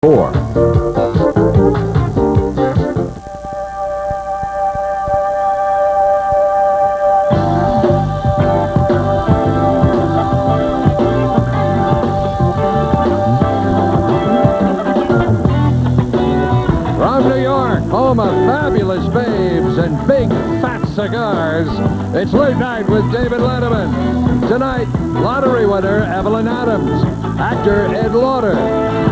4. From New York, home of fabulous babes and big fat cigars, it's Late Night with David Letterman. Tonight, lottery winner Evelyn Adams, actor Ed Lauder,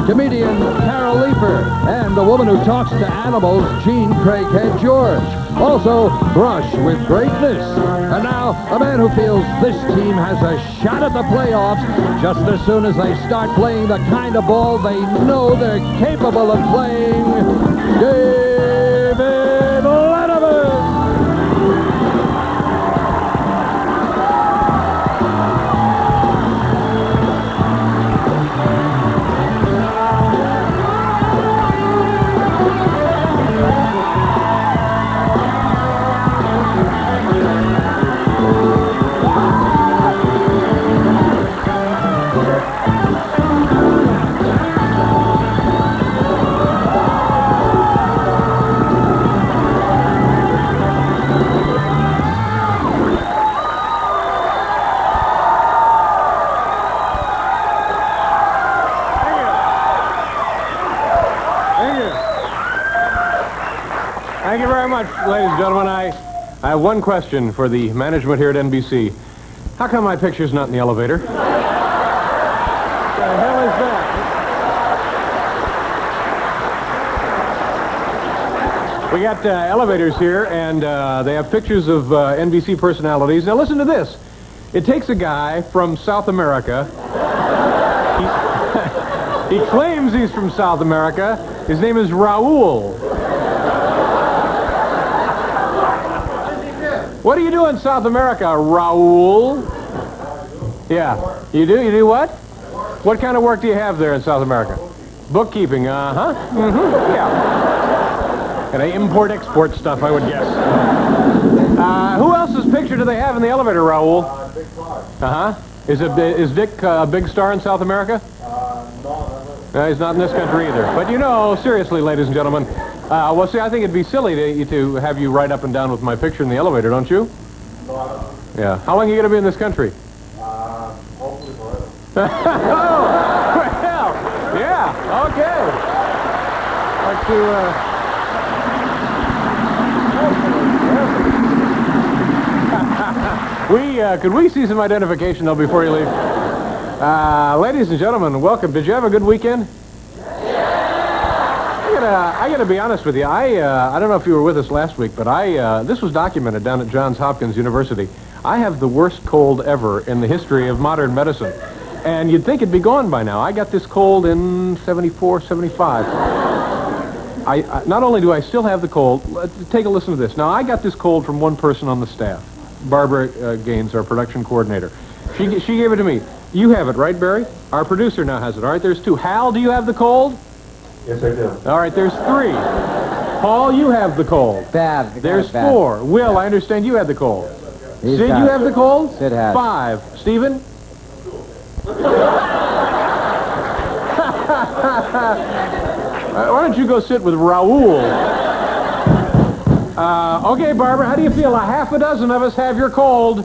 comedian Carol Leifer, and the woman who talks to animals, Jean Craighead George. Also, Brush with Greatness. And now, a man who feels this team has a shot at the playoffs just as soon as they start playing the kind of ball they know they're capable of playing, David Letterman! Thank you very much, ladies and gentlemen. I have one question for the management here at NBC. How come my picture's not in the elevator? What the hell is that? We got elevators here, and they have pictures of NBC personalities. Now listen to this. It takes a guy from South America. He claims he's from South America. His name is Raul. What do you do in South America, Raul? Yeah. You do? You do what? What kind of work do you have there in South America? Bookkeeping, uh-huh. Mm-hmm. Yeah. Kind of import-export stuff, I would guess. Who else's picture do they have in the elevator, Raul? Dick Clark. Uh-huh. Is Dick a big star in South America? No. He's not in this country either. But you know, seriously, ladies and gentlemen, well, see, I think it'd be silly to have you ride up and down with my picture in the elevator, don't you? No, I don't. Yeah. How long are you going to be in this country? Hopefully forever. Oh, well, yeah, okay. Like to, could we see some identification, though, before you leave? Ladies and gentlemen, welcome. Did you have a good weekend? I gotta be honest with you. I don't know if you were with us last week, but this was documented down at Johns Hopkins University. I have the worst cold ever in the history of modern medicine. And you'd think it'd be gone by now. I got this cold in 74, 75. Not only do I still have the cold, take a listen to this. Now, I got this cold from one person on the staff, Barbara Gaines, our production coordinator. She gave it to me. You have it, right, Barry? Our producer now has it. All right, there's 2. Hal, do you have the cold? Yes, I do. All right, there's 3. Paul, you have the cold. Bad. There's 4. Will, I understand you had the cold. He's Sid, got you it. have the cold? Sid has. 5. Stephen? Why don't you go sit with Raul? Okay, Barbara, how do you feel? A half a dozen of us have your cold.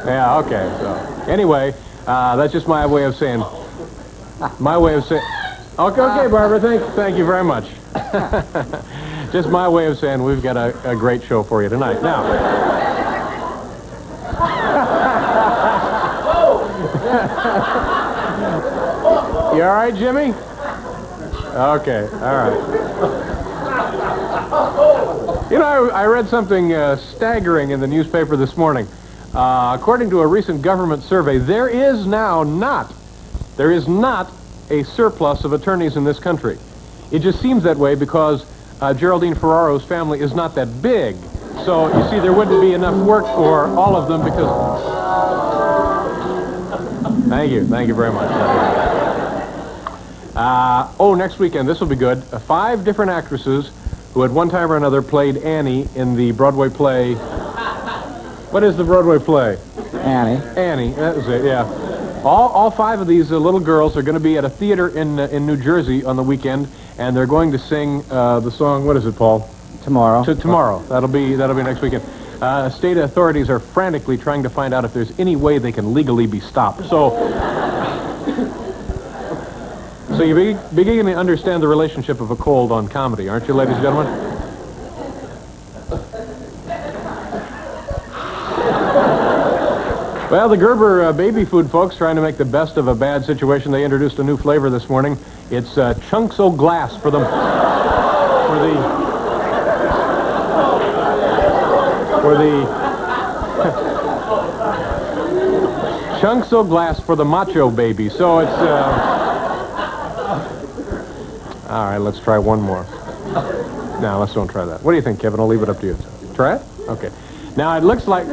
Yeah, okay. So, anyway, that's just my way of saying... Okay, Barbara, thank you very much. Just my way of saying we've got a great show for you tonight. Now... You all right, Jimmy? Okay, all right. You know, I read something staggering in the newspaper this morning. According to a recent government survey, there is not a surplus of attorneys in this country. It just seems that way because Geraldine Ferraro's family is not that big. So, you see, there wouldn't be enough work for all of them because... Thank you very much. Next weekend, this will be good. 5 different actresses who at one time or another played Annie in the Broadway play... What is the Broadway play? Annie. Annie, that was it, yeah. All 5 of these little girls are going to be at a theater in New Jersey on the weekend, and they're going to sing the song. What is it, Paul? Tomorrow. Tomorrow. That'll be next weekend. State authorities are frantically trying to find out if there's any way they can legally be stopped. So you're beginning to understand the relationship of a cold on comedy, aren't you, ladies and gentlemen? Well, the Gerber baby food folks trying to make the best of a bad situation. They introduced a new flavor this morning. It's chunks o' glass for the chunks o' glass for the macho baby. So it's all right. Let's try one more. No, let's don't try that. What do you think, Kevin? I'll leave it up to you. Try it. Okay. Now it looks like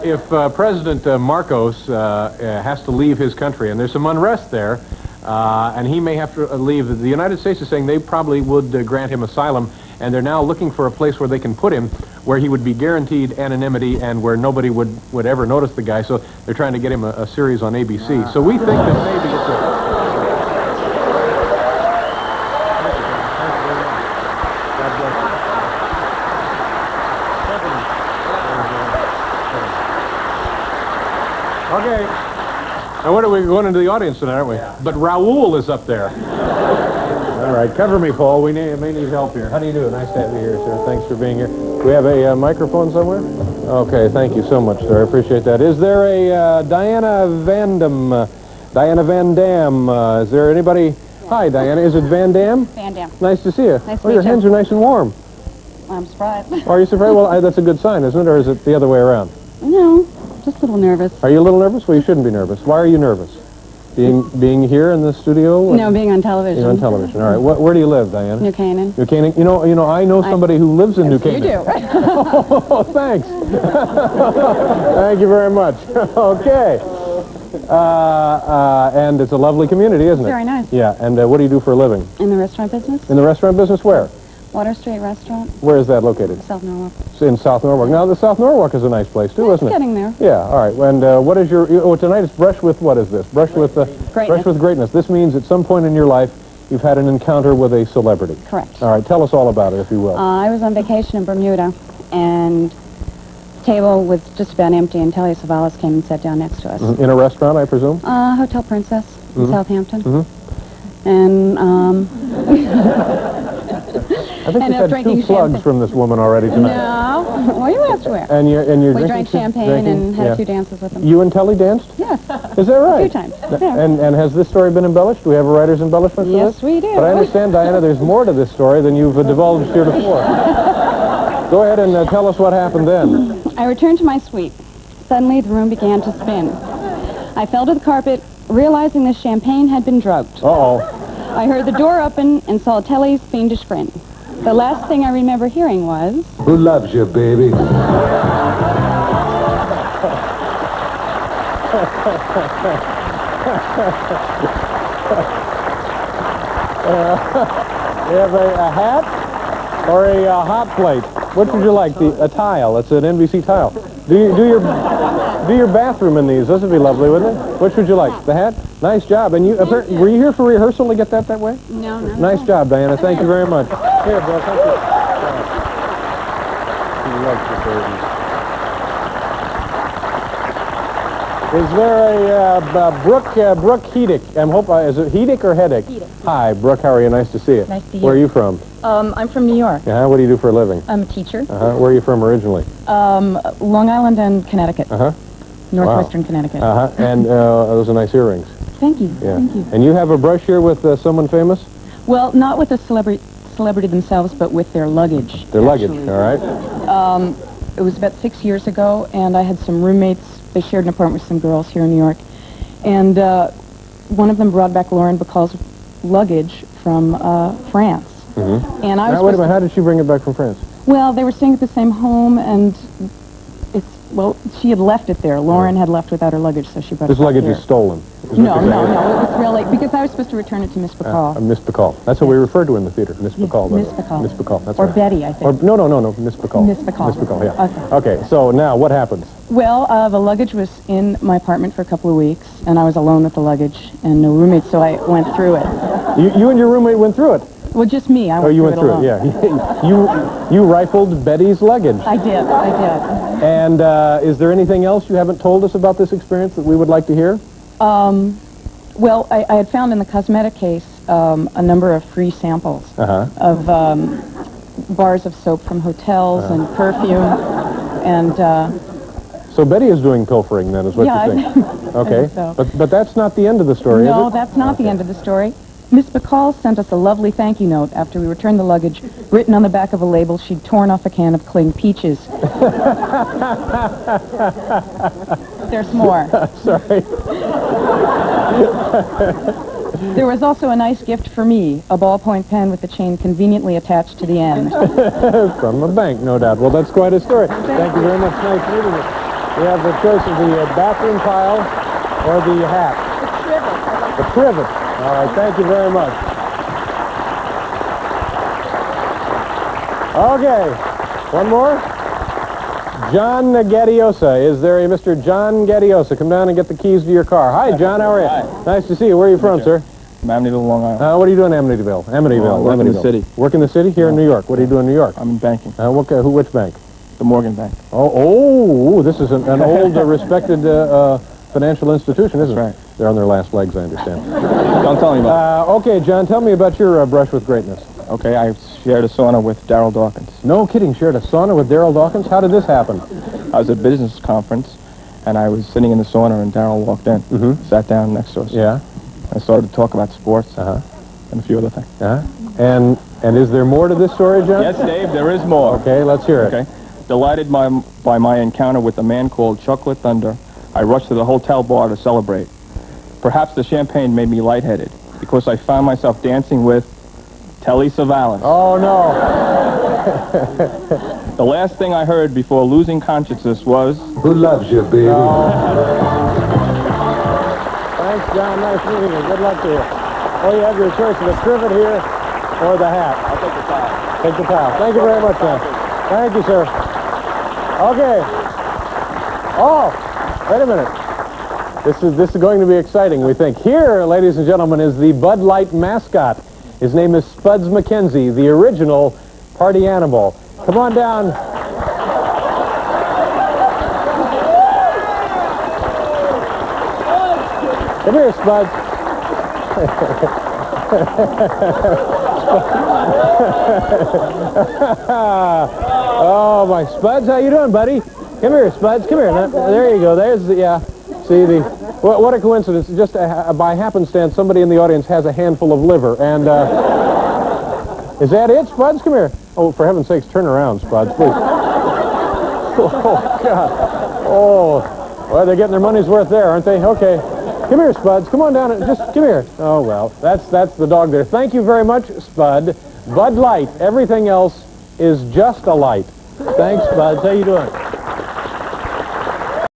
if President Marcos has to leave his country, and there's some unrest there, and he may have to leave. The United States is saying they probably would grant him asylum, and they're now looking for a place where they can put him, where he would be guaranteed anonymity and where nobody would ever notice the guy. So they're trying to get him a series on ABC. So we think that maybe it's a... Okay. Now, what are we going into the audience tonight, aren't we? Yeah. But Raoul is up there. All right, cover me, Paul. We may need help here. How do you do? Nice to have you here, sir. Thanks for being here. Do we have a microphone somewhere? Okay, thank you so much, sir. I appreciate that. Is there a Diana Van Dam? Is there anybody? Hi, Diana. Is it Van Dam? Van Dam. Nice to see you. Nice to your meet you. hands are nice and warm. I'm surprised. Oh, are you surprised? Well, that's a good sign, isn't it? Or is it the other way around? No, just a little nervous. Are you a little nervous? Well, you shouldn't be nervous. Why are you nervous? Being here in the studio? No, being on television. Being on television. All right. Where do you live, Diana? New Canaan. New Canaan. You know, I know somebody who lives in New Canaan. You do. Oh, thanks. Thank you very much. Okay. And it's a lovely community, isn't it? Very nice. Yeah. And what do you do for a living? In the restaurant business? In the restaurant business? Where? Water Street Restaurant. Where is that located? South Norwalk. In South Norwalk. Now, the South Norwalk is a nice place, too, isn't it? Getting there. Yeah, all right. And what is your... Oh, tonight it's Brush with... What is this? Brush with... Brush with Greatness. This means at some point in your life, you've had an encounter with a celebrity. Correct. All right. Tell us all about it, if you will. I was on vacation in Bermuda, and the table was just about empty, and Telly Savalas came and sat down next to us. In a restaurant, I presume? Hotel Princess in Southampton. And, I think you've had 2 plugs from this woman already tonight. No. Well, you asked where. And you're We drinking... drank champagne and had a few dances with them. You and Telly danced? Yes. Is that right? A few times. Yeah. And has this story been embellished? Do we have a writer's embellishment for this? Yes, we do. But I understand, Diana, there's more to this story than you've divulged heretofore. Go ahead and tell us what happened then. I returned to my suite. Suddenly, the room began to spin. I fell to the carpet, realizing the champagne had been drugged. Uh-oh. I heard the door open and saw Telly's fiendish grin. The last thing I remember hearing was... Who loves you, baby? You have a hat or a hot plate? Which would you like? A tile. It's an NBC tile. Do your bathroom in these. This would be lovely, wouldn't it? Which would you like? The hat? Nice job. And were you here for rehearsal to get that way? No. Nice job, Diana. Thank you very much. Here, Bill. Thank you. He loves the babies. Is there a Brooke Hedick? Is it Hedick or Heddick? Hedick. Hi, Brooke. How are you? Nice to see you. Nice to see you. Where are you from? I'm from New York. What do you do for a living? I'm a teacher. Where are you from originally? Long Island and Connecticut. Northwestern Connecticut. And those are nice earrings. Thank you. Yeah. Thank you. And you have a brush here with someone famous? Well, not with the celebrity themselves, but with their luggage. Their luggage, actually. all right. It was about 6 years ago, and I had some roommates. They shared an apartment with some girls here in New York. And one of them brought back Lauren Bacall's luggage from France. And I was Wait a minute, how did she bring it back from France? Well, they were staying at the same home, and she had left it there. Lauren had left without her luggage, so she brought This it back luggage here. is stolen. is No, what you're saying. no. It was really, because I was supposed to return it to Miss Bacall. Miss Bacall. That's what we referred to in the theater, Miss Bacall. Miss Bacall. Miss Bacall, that's Or right. Betty, I think. No, Miss Bacall. Miss Bacall. Miss Bacall, yeah. Okay. Okay, so now what happens? Well, the luggage was in my apartment for a couple of weeks, and I was alone with the luggage and no roommates, so I went through it. You and your roommate went through it. Well, just me. I Oh, went you through went it through alone. it, yeah. You rifled Betty's luggage. I did. And is there anything else you haven't told us about this experience that we would like to hear? Well, I had found in the cosmetic case a number of free samples of bars of soap from hotels and perfume, and So Betty is doing pilfering then, is what Yeah, you think? Okay, so. but that's not the end of the story, no, is it? that's not the end of the story. Miss Bacall sent us a lovely thank you note after we returned the luggage. Written on the back of a label, she'd torn off a can of Kling peaches. There's more. Sorry. There was also a nice gift for me, a ballpoint pen with the chain conveniently attached to the end. From a bank, no doubt. Well, that's quite a story. Thank you very much. Nice meeting you. We have the choice of the bathroom tile or the hat. The trivet. All right, thank you very much. Okay, one more. John Gaddiosa. Is there a Mr. John Gaddiosa? Come down and get the keys to your car. Hi, John. How are you? Hi. Nice to see you. Where are you from, sir? From Amityville, Long Island. What are you doing in Amityville? Amityville. work in the Amityville. city. Work in the city? Here in New York. What do you do in New York? I'm in banking. Which bank? The Morgan Bank. Oh, this is an old, respected financial institution, isn't it? That's right. They're on their last legs, I understand. Don't tell me about Okay, John, tell me about your brush with greatness. it. Okay, I shared a sauna with Darryl Dawkins. No kidding, shared a sauna with Darryl Dawkins? How did this happen? I was at a business conference, and I was sitting in the sauna, and Darryl walked in, sat down next to us. Yeah. I started to talk about sports and a few other things. And is there more to this story, John? Yes, Dave, there is more. Okay, let's hear it. Okay. Delighted by my encounter with a man called Chocolate Thunder, I rushed to the hotel bar to celebrate. Perhaps the champagne made me lightheaded, because I found myself dancing with Telly Savalas. Oh, no. The last thing I heard before losing consciousness was... Who loves you, baby? Thanks, John. Nice meeting you. Good luck to you. Oh, you have your choice of the trivet here or the hat. I'll take the towel. Take the towel. Thank you very much, John. Thank you, sir. Okay. Oh, wait a minute. This is going to be exciting, we think. Here, ladies and gentlemen, is the Bud Light mascot. His name is Spuds McKenzie, the original party animal. Come on down. Come here, Spuds. Oh, my Spuds, how you doing, buddy? Come here, Spuds. Come here. Now, there you go. There's the, see the, what a coincidence. Just by happenstance, somebody in the audience has a handful of liver. And, is that it, Spuds? Come here. Oh, for heaven's sakes, turn around, Spuds, please. Oh, God. Oh, well, they're getting their money's worth there, aren't they? Okay. Come here, Spuds. Come on down and just come here. Oh, well, that's the dog there. Thank you very much, Spud. Bud Light. Everything else is just a light. Thanks, Spuds. How you doing?